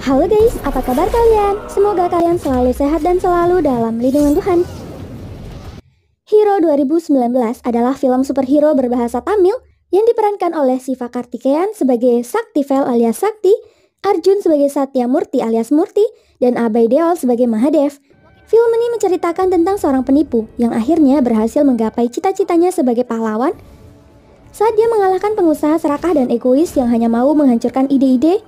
Halo guys, apa kabar kalian? Semoga kalian selalu sehat dan selalu dalam lindungan Tuhan. Hero 2019 adalah film superhero berbahasa Tamil yang diperankan oleh Siva Kartikeyan sebagai Saktivel alias Sakti, Arjun sebagai Satya Murti alias Murti, dan Abhay Deol sebagai Mahadev. Film ini menceritakan tentang seorang penipu yang akhirnya berhasil menggapai cita-citanya sebagai pahlawan saat dia mengalahkan pengusaha serakah dan egois yang hanya mau menghancurkan ide-ide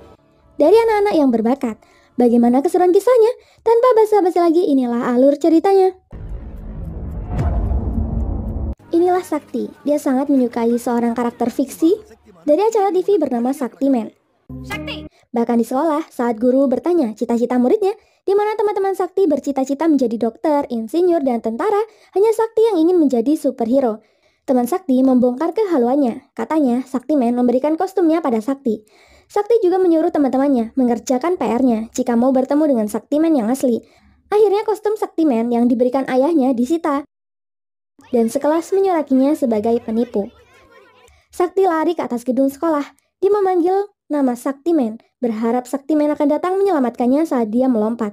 dari anak-anak yang berbakat. Bagaimana keseruan kisahnya? Tanpa basa-basi lagi, inilah alur ceritanya. Inilah Sakti. Dia sangat menyukai seorang karakter fiksi dari acara TV bernama Saktiman. Bahkan di sekolah, saat guru bertanya cita-cita muridnya, di mana teman-teman Sakti bercita-cita menjadi dokter, insinyur, dan tentara, hanya Sakti yang ingin menjadi superhero. Teman Sakti membongkar kehaluannya. Katanya, Saktiman memberikan kostumnya pada Sakti. Sakti juga menyuruh teman-temannya mengerjakan PR-nya jika mau bertemu dengan Saktiman yang asli. Akhirnya kostum Saktiman yang diberikan ayahnya disita dan sekelas menyurakinya sebagai penipu. Sakti lari ke atas gedung sekolah. Dia memanggil nama Saktiman, berharap Saktiman akan datang menyelamatkannya saat dia melompat.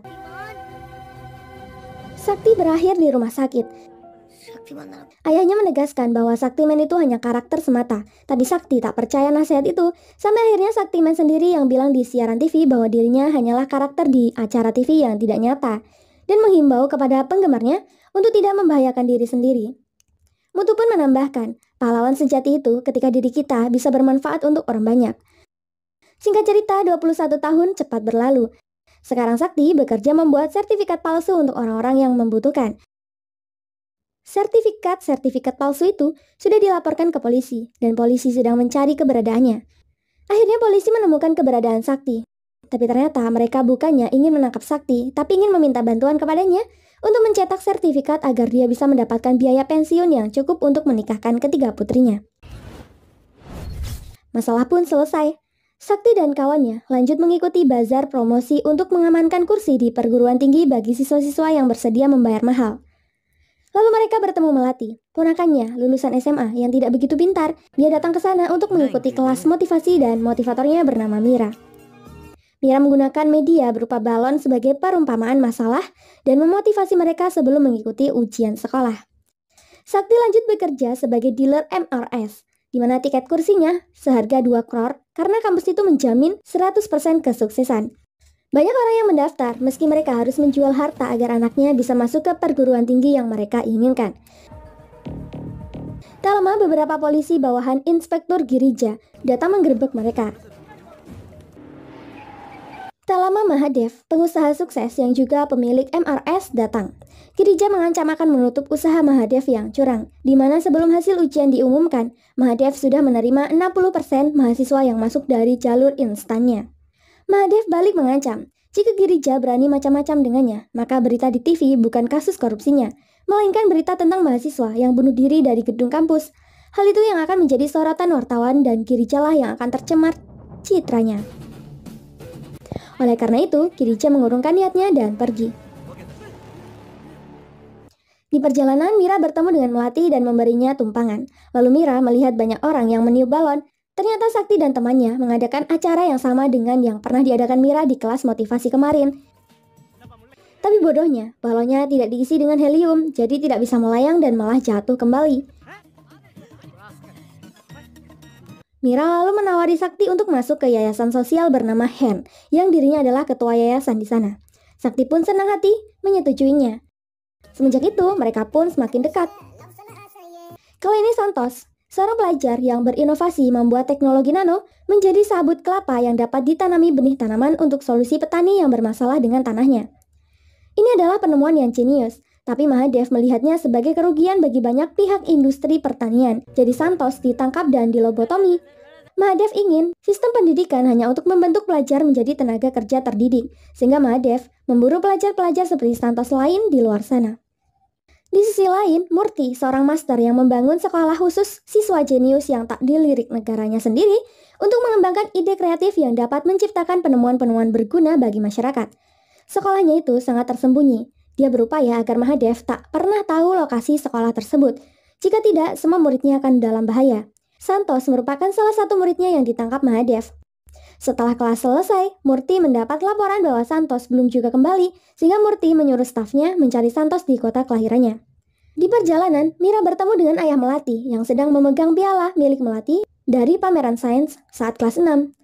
Sakti berakhir di rumah sakit. Ayahnya menegaskan bahwa Saktiman itu hanya karakter semata, tapi Sakti tak percaya nasihat itu. Sampai akhirnya Saktiman sendiri yang bilang di siaran TV bahwa dirinya hanyalah karakter di acara TV yang tidak nyata, dan menghimbau kepada penggemarnya untuk tidak membahayakan diri sendiri. Mutu pun menambahkan, pahlawan sejati itu ketika diri kita bisa bermanfaat untuk orang banyak. Singkat cerita, 21 tahun cepat berlalu. Sekarang Sakti bekerja membuat sertifikat palsu untuk orang-orang yang membutuhkan. Sertifikat palsu itu sudah dilaporkan ke polisi, dan polisi sedang mencari keberadaannya. Akhirnya polisi menemukan keberadaan Sakti. Tapi ternyata mereka bukannya ingin menangkap Sakti, tapi ingin meminta bantuan kepadanya untuk mencetak sertifikat agar dia bisa mendapatkan biaya pensiun yang cukup untuk menikahkan ketiga putrinya. Masalah pun selesai. Sakti dan kawannya lanjut mengikuti bazar promosi untuk mengamankan kursi di perguruan tinggi bagi siswa-siswa yang bersedia membayar mahal. Lalu mereka bertemu Melati, ponakannya lulusan SMA yang tidak begitu pintar. Dia datang ke sana untuk mengikuti kelas motivasi dan motivatornya bernama Mira. Mira menggunakan media berupa balon sebagai perumpamaan masalah dan memotivasi mereka sebelum mengikuti ujian sekolah. Sakti lanjut bekerja sebagai dealer MRS, di mana tiket kursinya seharga 2 crore karena kampus itu menjamin 100% kesuksesan. Banyak orang yang mendaftar meski mereka harus menjual harta agar anaknya bisa masuk ke perguruan tinggi yang mereka inginkan. Tak lama beberapa polisi bawahan Inspektur Girija datang menggerebek mereka. Tak lama Mahadev, pengusaha sukses yang juga pemilik MRS datang. Girija mengancam akan menutup usaha Mahadev yang curang, di mana sebelum hasil ujian diumumkan, Mahadev sudah menerima 60% mahasiswa yang masuk dari jalur instannya. Mahadev balik mengancam, jika Girija berani macam-macam dengannya, maka berita di TV bukan kasus korupsinya, melainkan berita tentang mahasiswa yang bunuh diri dari gedung kampus. Hal itu yang akan menjadi sorotan wartawan dan Girija lah yang akan tercemar citranya. Oleh karena itu, Girija mengurungkan niatnya dan pergi. Di perjalanan, Mira bertemu dengan Melati dan memberinya tumpangan. Lalu Mira melihat banyak orang yang meniup balon. Ternyata Sakti dan temannya mengadakan acara yang sama dengan yang pernah diadakan Mira di kelas motivasi kemarin. Tapi bodohnya, balonnya tidak diisi dengan helium, jadi tidak bisa melayang dan malah jatuh kembali. Mira lalu menawari Sakti untuk masuk ke yayasan sosial bernama HEN, yang dirinya adalah ketua yayasan di sana. Sakti pun senang hati menyetujuinya. Semenjak itu, mereka pun semakin dekat. Kali ini Santos, seorang pelajar yang berinovasi membuat teknologi nano menjadi sabut kelapa yang dapat ditanami benih tanaman untuk solusi petani yang bermasalah dengan tanahnya. Ini adalah penemuan yang jenius, tapi Mahadev melihatnya sebagai kerugian bagi banyak pihak industri pertanian. Jadi Santos ditangkap dan dilobotomi. Mahadev ingin sistem pendidikan hanya untuk membentuk pelajar menjadi tenaga kerja terdidik, sehingga Mahadev memburu pelajar-pelajar seperti Santos lain di luar sana. Di sisi lain, Murti, seorang master yang membangun sekolah khusus siswa jenius yang tak dilirik negaranya sendiri untuk mengembangkan ide kreatif yang dapat menciptakan penemuan-penemuan berguna bagi masyarakat. Sekolahnya itu sangat tersembunyi. Dia berupaya agar Mahadev tak pernah tahu lokasi sekolah tersebut. Jika tidak, semua muridnya akan dalam bahaya. Santos merupakan salah satu muridnya yang ditangkap Mahadev. Setelah kelas selesai, Murti mendapat laporan bahwa Santos belum juga kembali, sehingga Murti menyuruh stafnya mencari Santos di kota kelahirannya. Di perjalanan, Mira bertemu dengan ayah Melati yang sedang memegang piala milik Melati dari pameran sains saat kelas 6.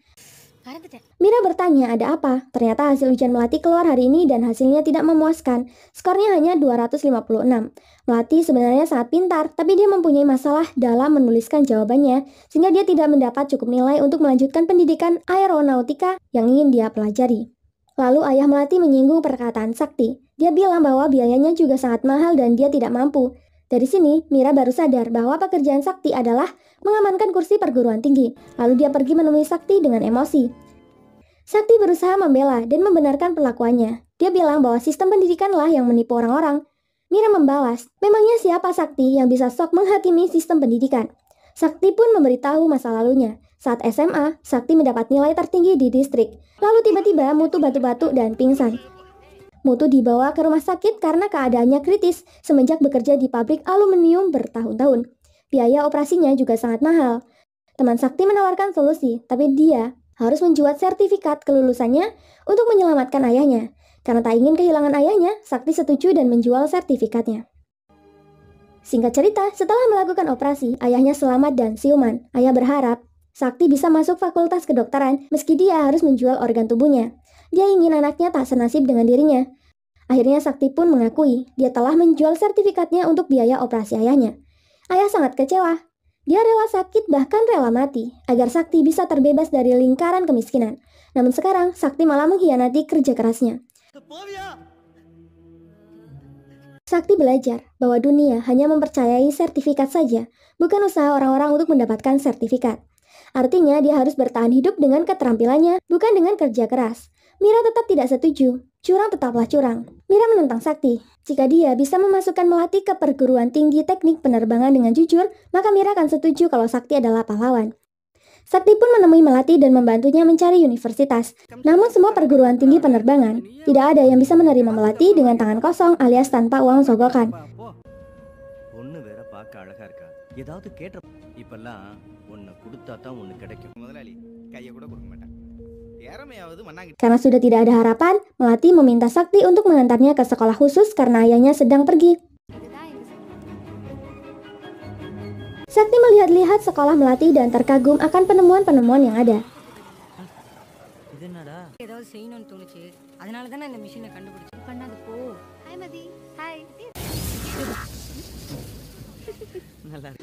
Mira bertanya ada apa. Ternyata hasil ujian Melati keluar hari ini dan hasilnya tidak memuaskan. Skornya hanya 256. Melati sebenarnya sangat pintar, tapi dia mempunyai masalah dalam menuliskan jawabannya, sehingga dia tidak mendapat cukup nilai untuk melanjutkan pendidikan aeronautika yang ingin dia pelajari. Lalu ayah Melati menyinggung perkataan Sakti. Dia bilang bahwa biayanya juga sangat mahal dan dia tidak mampu. Dari sini, Mira baru sadar bahwa pekerjaan Sakti adalah mengamankan kursi perguruan tinggi. Lalu dia pergi menemui Sakti dengan emosi. Sakti berusaha membela dan membenarkan perlakuannya. Dia bilang bahwa sistem pendidikanlah yang menipu orang-orang. Mira membalas, memangnya siapa Sakti yang bisa sok menghakimi sistem pendidikan? Sakti pun memberitahu masa lalunya. Saat SMA, Sakti mendapat nilai tertinggi di distrik. Lalu tiba-tiba Mutu batuk-batuk dan pingsan. Mutu dibawa ke rumah sakit karena keadaannya kritis semenjak bekerja di pabrik aluminium bertahun-tahun. Biaya operasinya juga sangat mahal. Teman Sakti menawarkan solusi, tapi dia harus menjual sertifikat kelulusannya untuk menyelamatkan ayahnya. Karena tak ingin kehilangan ayahnya, Sakti setuju dan menjual sertifikatnya. Singkat cerita, setelah melakukan operasi, ayahnya selamat dan siuman. Ayah berharap Sakti bisa masuk fakultas kedokteran meski dia harus menjual organ tubuhnya. Dia ingin anaknya tak senasib dengan dirinya. Akhirnya Sakti pun mengakui dia telah menjual sertifikatnya untuk biaya operasi ayahnya. Ayah sangat kecewa. Dia rela sakit bahkan rela mati agar Sakti bisa terbebas dari lingkaran kemiskinan. Namun sekarang Sakti malah mengkhianati kerja kerasnya. Sakti belajar bahwa dunia hanya mempercayai sertifikat saja, bukan usaha orang-orang untuk mendapatkan sertifikat. Artinya dia harus bertahan hidup dengan keterampilannya, bukan dengan kerja keras. Mira tetap tidak setuju. Curang tetaplah curang. Mira menentang Sakti. Jika dia bisa memasukkan Melati ke perguruan tinggi teknik penerbangan dengan jujur, maka Mira akan setuju kalau Sakti adalah pahlawan. Sakti pun menemui Melati dan membantunya mencari universitas. Namun semua perguruan tinggi penerbangan, tidak ada yang bisa menerima Melati dengan tangan kosong alias tanpa uang sogokan. Karena sudah tidak ada harapan, Melati meminta Sakti untuk mengantarnya ke sekolah khusus karena ayahnya sedang pergi. Sakti melihat-lihat sekolah Melati dan terkagum akan penemuan-penemuan yang ada.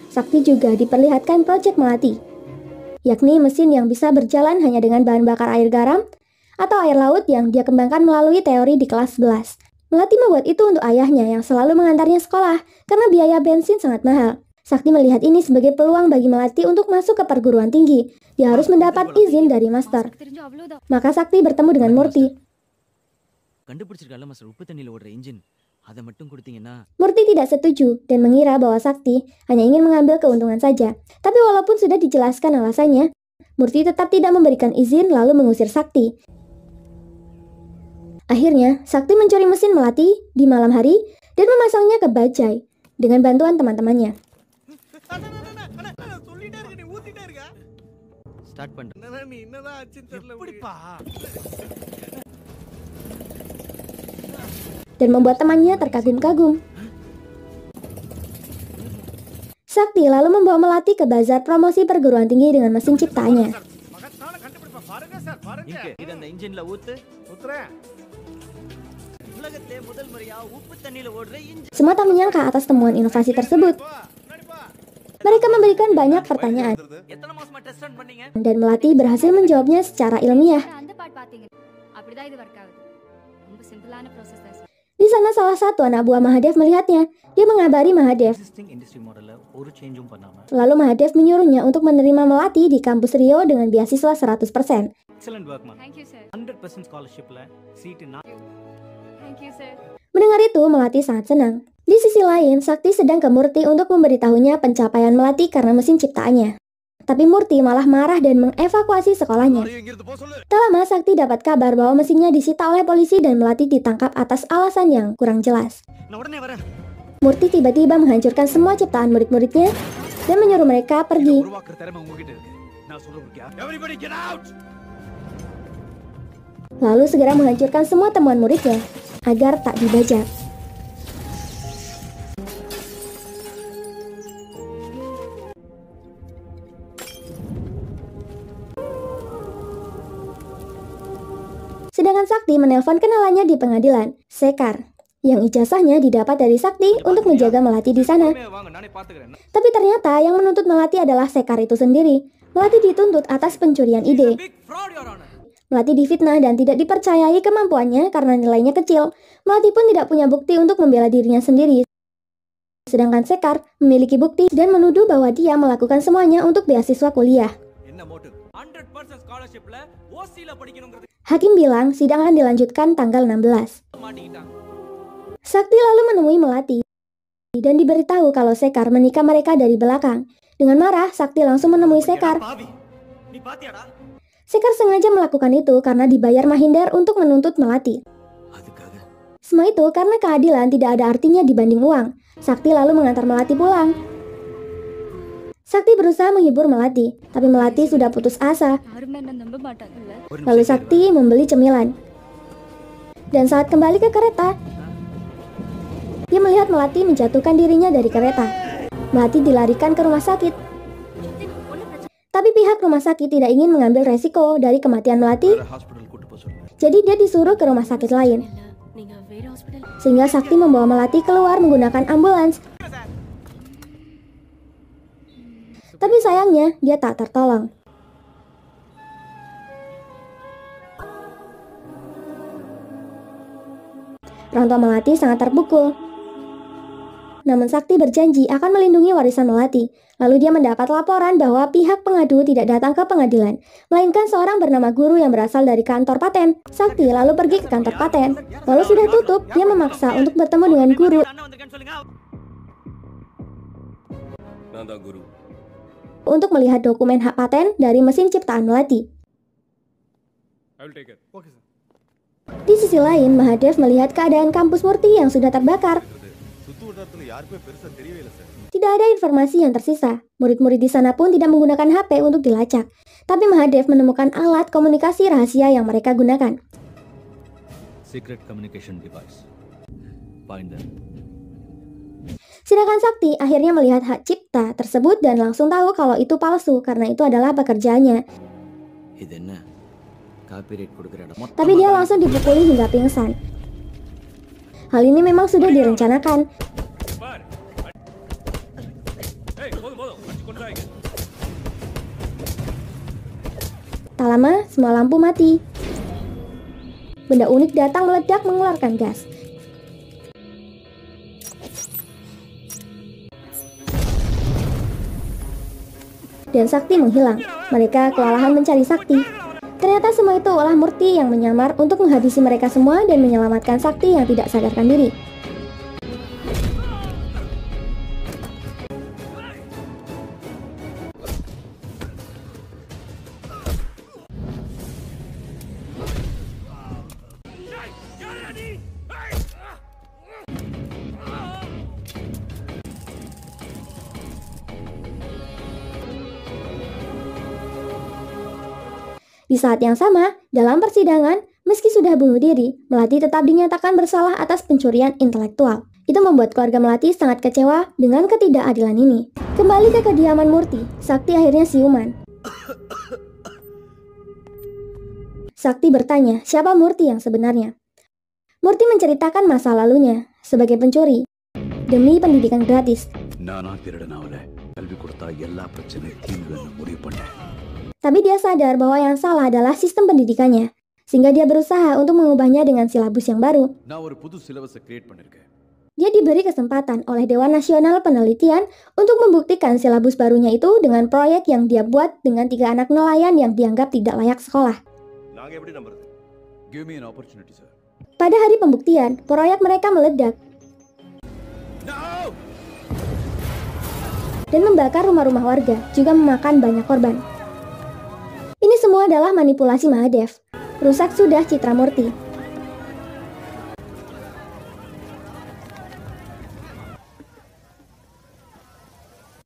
Sakti juga diperlihatkan proyek Melati, yakni mesin yang bisa berjalan hanya dengan bahan bakar air garam atau air laut yang dia kembangkan melalui teori di kelas 11. Melati membuat itu untuk ayahnya yang selalu mengantarnya sekolah karena biaya bensin sangat mahal. Sakti melihat ini sebagai peluang bagi Melati untuk masuk ke perguruan tinggi. Dia harus mendapat izin dari master. Maka Sakti bertemu dengan Murti. Murti tidak setuju dan mengira bahwa Sakti hanya ingin mengambil keuntungan saja. Tapi walaupun sudah dijelaskan alasannya, Murti tetap tidak memberikan izin lalu mengusir Sakti. Akhirnya, Sakti mencuri mesin Melati di malam hari dan memasangnya ke bajai dengan bantuan teman-temannya. Dan membuat temannya terkagum-kagum. Sakti lalu membawa Melati ke bazar promosi perguruan tinggi dengan mesin ciptaannya. Semua tak menyangka atas temuan inovasi tersebut. Mereka memberikan banyak pertanyaan dan Melati berhasil menjawabnya secara ilmiah. Di sana salah satu anak buah Mahadev melihatnya. Dia mengabari Mahadev. Lalu Mahadev menyuruhnya untuk menerima Melati di kampus Rio dengan beasiswa 100%. Mendengar itu, Melati sangat senang. Di sisi lain, Sakti sedang ke Murti untuk memberitahunya pencapaian Melati karena mesin ciptaannya. Tapi Murti malah marah dan mengevakuasi sekolahnya. Tak lama Sakti dapat kabar bahwa mesinnya disita oleh polisi dan Melati ditangkap atas alasan yang kurang jelas. Murti tiba-tiba menghancurkan semua ciptaan murid-muridnya dan menyuruh mereka pergi. lalu segera menghancurkan semua temuan muridnya agar tak dibajak. Sedangkan Sakti menelpon kenalannya di pengadilan, Sekar, yang ijazahnya didapat dari Sakti untuk menjaga Melati di sana. Tapi ternyata yang menuntut Melati adalah Sekar itu sendiri. Melati dituntut atas pencurian ide. Melati difitnah dan tidak dipercayai kemampuannya karena nilainya kecil. Melati pun tidak punya bukti untuk membela dirinya sendiri. Sedangkan Sekar memiliki bukti dan menuduh bahwa dia melakukan semuanya untuk beasiswa kuliah. Hakim bilang sidang akan dilanjutkan tanggal 16. Sakti lalu menemui Melati dan diberitahu kalau Sekar menikah mereka dari belakang. Dengan marah, Sakti langsung menemui Sekar. Sekar sengaja melakukan itu karena dibayar Mahinder untuk menuntut Melati. Semua itu karena keadilan tidak ada artinya dibanding uang. Sakti lalu mengantar Melati pulang. Sakti berusaha menghibur Melati, tapi Melati sudah putus asa. Lalu Sakti membeli cemilan. Dan saat kembali ke kereta, dia melihat Melati menjatuhkan dirinya dari kereta. Melati dilarikan ke rumah sakit. Tapi pihak rumah sakit tidak ingin mengambil resiko dari kematian Melati. Jadi dia disuruh ke rumah sakit lain. Sehingga Sakti membawa Melati keluar menggunakan ambulans. Tapi sayangnya dia tak tertolong. Orang tua Melati sangat terpukul. Namun Sakti berjanji akan melindungi warisan Melati. Lalu dia mendapat laporan bahwa pihak pengadu tidak datang ke pengadilan, melainkan seorang bernama Guru yang berasal dari kantor paten. Sakti lalu pergi ke kantor paten. Lalu sudah tutup, dia memaksa untuk bertemu dengan Guru untuk melihat dokumen hak paten dari mesin ciptaan Melati. Di sisi lain, Mahadev melihat keadaan kampus Murti yang sudah terbakar. Tidak ada informasi yang tersisa. Murid-murid di sana pun tidak menggunakan HP untuk dilacak. Tapi Mahadev menemukan alat komunikasi rahasia yang mereka gunakan. Secret communication device. Find them. Sedangkan Sakti akhirnya melihat hak cipta tersebut dan langsung tahu kalau itu palsu karena itu adalah pekerjaannya. Tapi dia langsung dipukuli hingga pingsan. Hal ini memang sudah direncanakan. Tak lama, semua lampu mati. Benda unik datang meledak mengeluarkan gas. Dan Sakti menghilang. Mereka kewalahan mencari Sakti. Ternyata semua itu olah Murti yang menyamar untuk menghabisi mereka semua dan menyelamatkan Sakti yang tidak sadarkan diri. Di saat yang sama, dalam persidangan, meski sudah bunuh diri, Melati tetap dinyatakan bersalah atas pencurian intelektual. Itu membuat keluarga Melati sangat kecewa dengan ketidakadilan ini. Kembali ke kediaman Murti, Sakti akhirnya siuman. Sakti bertanya siapa Murti yang sebenarnya. Murti menceritakan masa lalunya sebagai pencuri demi pendidikan gratis. Tapi dia sadar bahwa yang salah adalah sistem pendidikannya, sehingga dia berusaha untuk mengubahnya dengan silabus yang baru. Dia diberi kesempatan oleh Dewan Nasional Penelitian untuk membuktikan silabus barunya itu dengan proyek yang dia buat dengan 3 anak nelayan yang dianggap tidak layak sekolah. Pada hari pembuktian, proyek mereka meledak dan membakar rumah-rumah warga, juga memakan banyak korban. Ini semua adalah manipulasi Mahadev. Rusak sudah citra Murti.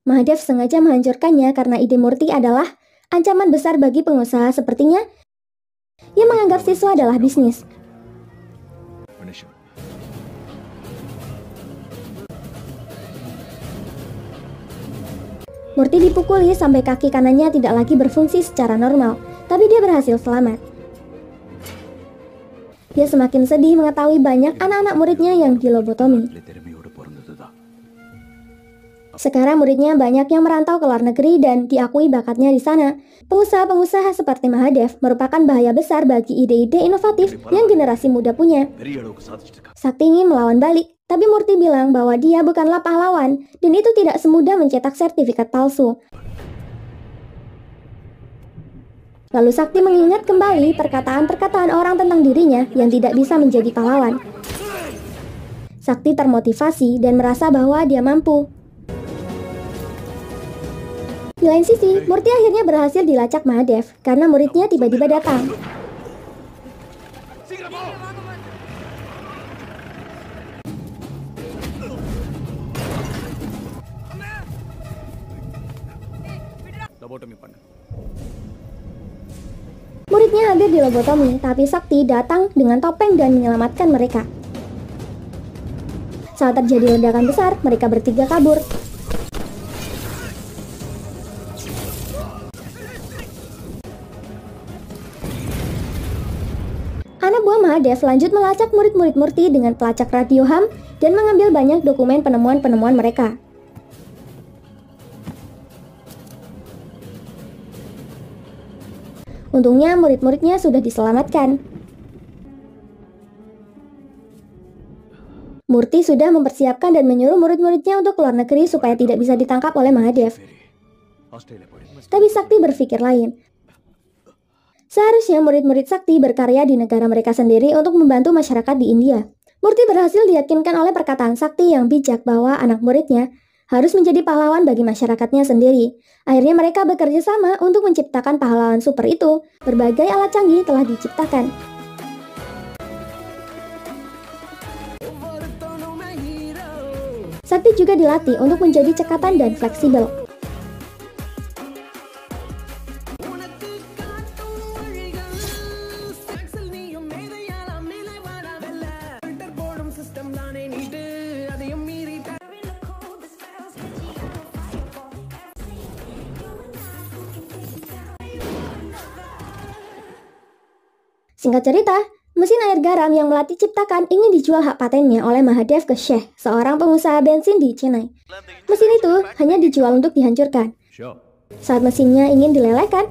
Mahadev sengaja menghancurkannya karena ide Murti adalah ancaman besar bagi pengusaha sepertinya Ia menganggap siswa adalah bisnis. Finish him. Murti dipukuli sampai kaki kanannya tidak lagi berfungsi secara normal, tapi dia berhasil selamat. Dia semakin sedih mengetahui banyak anak-anak muridnya yang dilobotomi. Sekarang muridnya banyak yang merantau ke luar negeri dan diakui bakatnya di sana. Pengusaha-pengusaha seperti Mahadev merupakan bahaya besar bagi ide-ide inovatif yang generasi muda punya. Sakti ingin melawan balik, tapi Murti bilang bahwa dia bukanlah pahlawan dan itu tidak semudah mencetak sertifikat palsu. Lalu Sakti mengingat kembali perkataan-perkataan orang tentang dirinya yang tidak bisa menjadi pahlawan. Sakti termotivasi dan merasa bahwa dia mampu. Di lain sisi, Murti akhirnya berhasil dilacak Mahadev karena muridnya tiba-tiba datang. Muridnya hampir dilobotomi, tapi Sakti datang dengan topeng dan menyelamatkan mereka. Saat terjadi ledakan besar, mereka bertiga kabur. Anak buah Mahadev lanjut melacak murid-murid Murti dengan pelacak radio ham dan mengambil banyak dokumen penemuan-penemuan mereka. Untungnya murid-muridnya sudah diselamatkan. Murti sudah mempersiapkan dan menyuruh murid-muridnya untuk keluar negeri supaya tidak bisa ditangkap oleh Mahadev. Tapi Sakti berpikir lain. Seharusnya murid-murid Sakti berkarya di negara mereka sendiri untuk membantu masyarakat di India. Murti berhasil diyakinkan oleh perkataan Sakti yang bijak bahwa anak muridnya harus menjadi pahlawan bagi masyarakatnya sendiri. Akhirnya mereka bekerja sama untuk menciptakan pahlawan super itu. Berbagai alat canggih telah diciptakan. Sakti juga dilatih untuk menjadi cekatan dan fleksibel. Singkat cerita, mesin air garam yang Melati ciptakan ingin dijual hak patennya oleh Mahadev ke Sheikh, seorang pengusaha bensin di Chennai. Mesin itu hanya dijual untuk dihancurkan. Saat mesinnya ingin dilelehkan,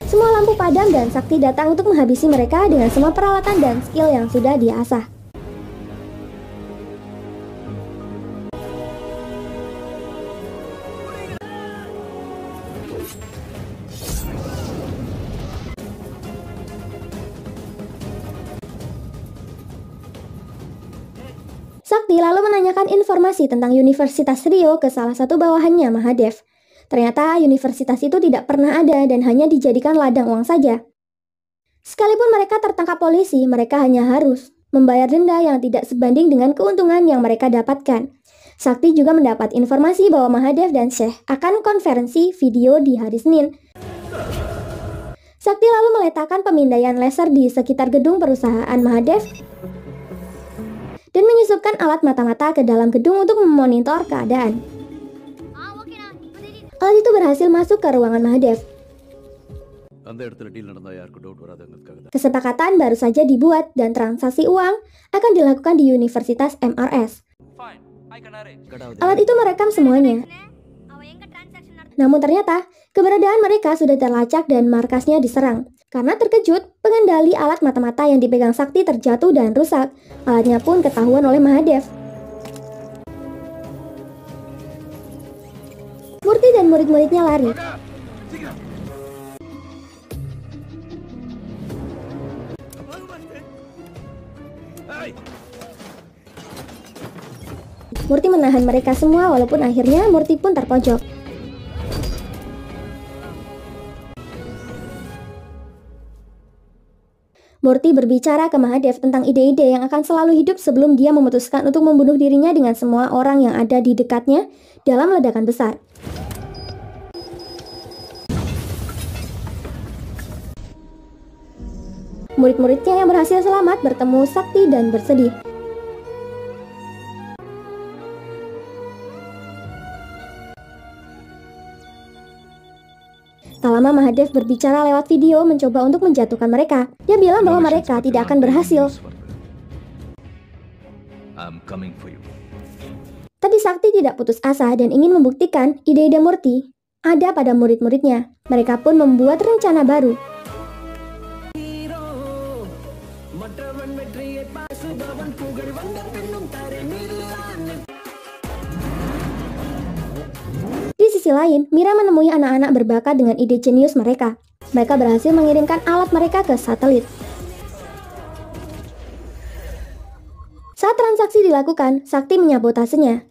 semua lampu padam dan Sakti datang untuk menghabisi mereka dengan semua peralatan dan skill yang sudah diasah. Sakti lalu menanyakan informasi tentang Universitas Rio ke salah satu bawahannya Mahadev. Ternyata universitas itu tidak pernah ada dan hanya dijadikan ladang uang saja. Sekalipun mereka tertangkap polisi, mereka hanya harus membayar denda yang tidak sebanding dengan keuntungan yang mereka dapatkan. Sakti juga mendapat informasi bahwa Mahadev dan Sheikh akan konferensi video di hari Senin. Sakti lalu meletakkan pemindaian laser di sekitar gedung perusahaan Mahadev dan menyusupkan alat mata-mata ke dalam gedung untuk memonitor keadaan. Alat itu berhasil masuk ke ruangan Mahadev. Kesepakatan baru saja dibuat dan transaksi uang akan dilakukan di Universitas MRS. Alat itu merekam semuanya. Namun ternyata, keberadaan mereka sudah terlacak dan markasnya diserang. Karena terkejut, pengendali alat mata-mata yang dipegang Sakti terjatuh dan rusak. Alatnya pun ketahuan oleh Mahadev. Murti dan murid-muridnya lari. Murti menahan mereka semua walaupun akhirnya Murti pun terpojok. Murti berbicara ke Mahadev tentang ide-ide yang akan selalu hidup sebelum dia memutuskan untuk membunuh dirinya dengan semua orang yang ada di dekatnya dalam ledakan besar. Murid-muridnya yang berhasil selamat bertemu Sakti dan bersedih. Tak lama Mahadev berbicara lewat video mencoba untuk menjatuhkan mereka. Dia bilang bahwa mereka tidak akan berhasil. I'm coming for you. Tapi Sakti tidak putus asa dan ingin membuktikan ide-ide Murti ada pada murid-muridnya. Mereka pun membuat rencana baru. Di sisi lain, Mira menemui anak-anak berbakat dengan ide jenius mereka. Mereka berhasil mengirimkan alat mereka ke satelit. Saat transaksi dilakukan, Sakti menyabotasenya.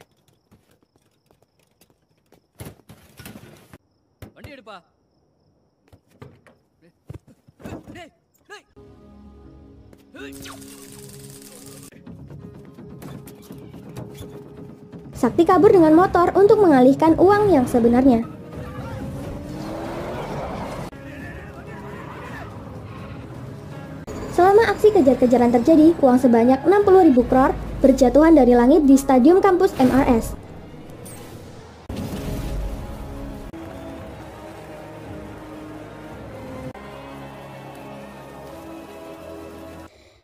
Sakti kabur dengan motor untuk mengalihkan uang yang sebenarnya. Selama aksi kejar-kejaran terjadi, uang sebanyak 60.000 crore berjatuhan dari langit di stadium kampus MRS.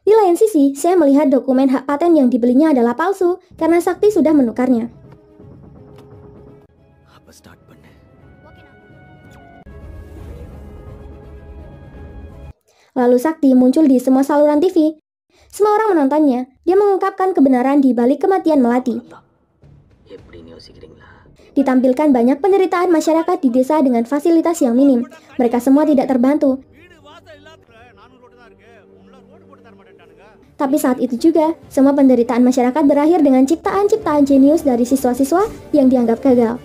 Di lain sisi, saya melihat dokumen hak paten yang dibelinya adalah palsu karena Sakti sudah menukarnya. Lalu Sakti muncul di semua saluran TV. Semua orang menontonnya. Dia mengungkapkan kebenaran di balik kematian Melati. Ditampilkan banyak penderitaan masyarakat di desa dengan fasilitas yang minim. Mereka semua tidak terbantu. Tapi saat itu juga, semua penderitaan masyarakat berakhir dengan ciptaan-ciptaan jenius dari siswa-siswa yang dianggap gagal.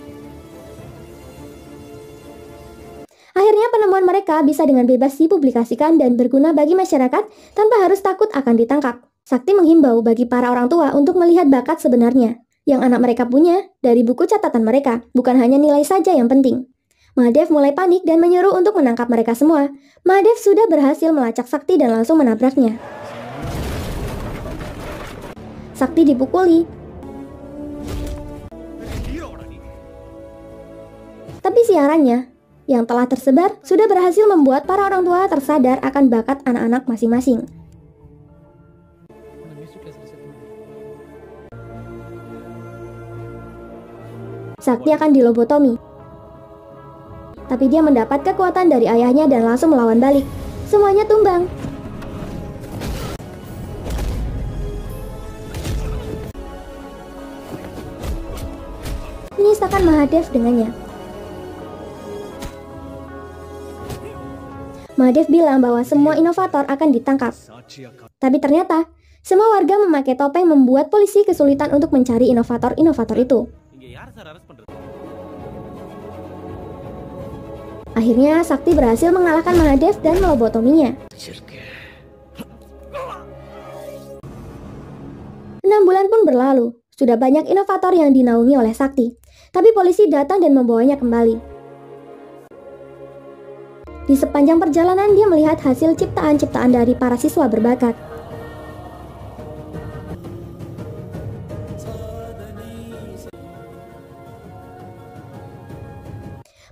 Akhirnya penemuan mereka bisa dengan bebas dipublikasikan dan berguna bagi masyarakat tanpa harus takut akan ditangkap. Sakti menghimbau bagi para orang tua untuk melihat bakat sebenarnya yang anak mereka punya dari buku catatan mereka, bukan hanya nilai saja yang penting. Mahadev mulai panik dan menyuruh untuk menangkap mereka semua. Mahadev sudah berhasil melacak Sakti dan langsung menabraknya. Sakti dipukuli. Tapi siarannya yang telah tersebar sudah berhasil membuat para orang tua tersadar akan bakat anak-anak masing-masing. Sakti akan dilobotomi. Tapi dia mendapat kekuatan dari ayahnya dan langsung melawan balik. Semuanya tumbang. Menyisakan Mahadev dengannya. Mahadev bilang bahwa semua inovator akan ditangkap. Tapi ternyata, semua warga memakai topeng membuat polisi kesulitan untuk mencari inovator-inovator itu. Akhirnya, Sakti berhasil mengalahkan Mahadev dan melobotominya. 6 bulan pun berlalu. Sudah banyak inovator yang dinaungi oleh Sakti. Tapi polisi datang dan membawanya kembali. Di sepanjang perjalanan dia melihat hasil ciptaan-ciptaan dari para siswa berbakat.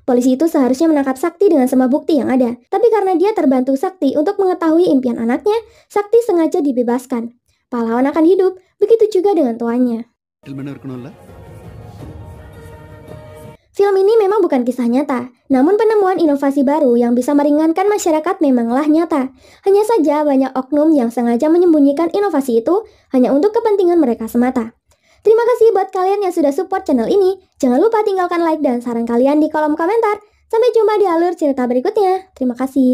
Polisi itu seharusnya menangkap Sakti dengan semua bukti yang ada. Tapi karena dia terbantu Sakti untuk mengetahui impian anaknya, Sakti sengaja dibebaskan. Pahlawan akan hidup, begitu juga dengan tuannya. Film ini memang bukan kisah nyata, namun penemuan inovasi baru yang bisa meringankan masyarakat memanglah nyata. Hanya saja banyak oknum yang sengaja menyembunyikan inovasi itu hanya untuk kepentingan mereka semata. Terima kasih buat kalian yang sudah support channel ini. Jangan lupa tinggalkan like dan saran kalian di kolom komentar. Sampai jumpa di alur cerita berikutnya. Terima kasih.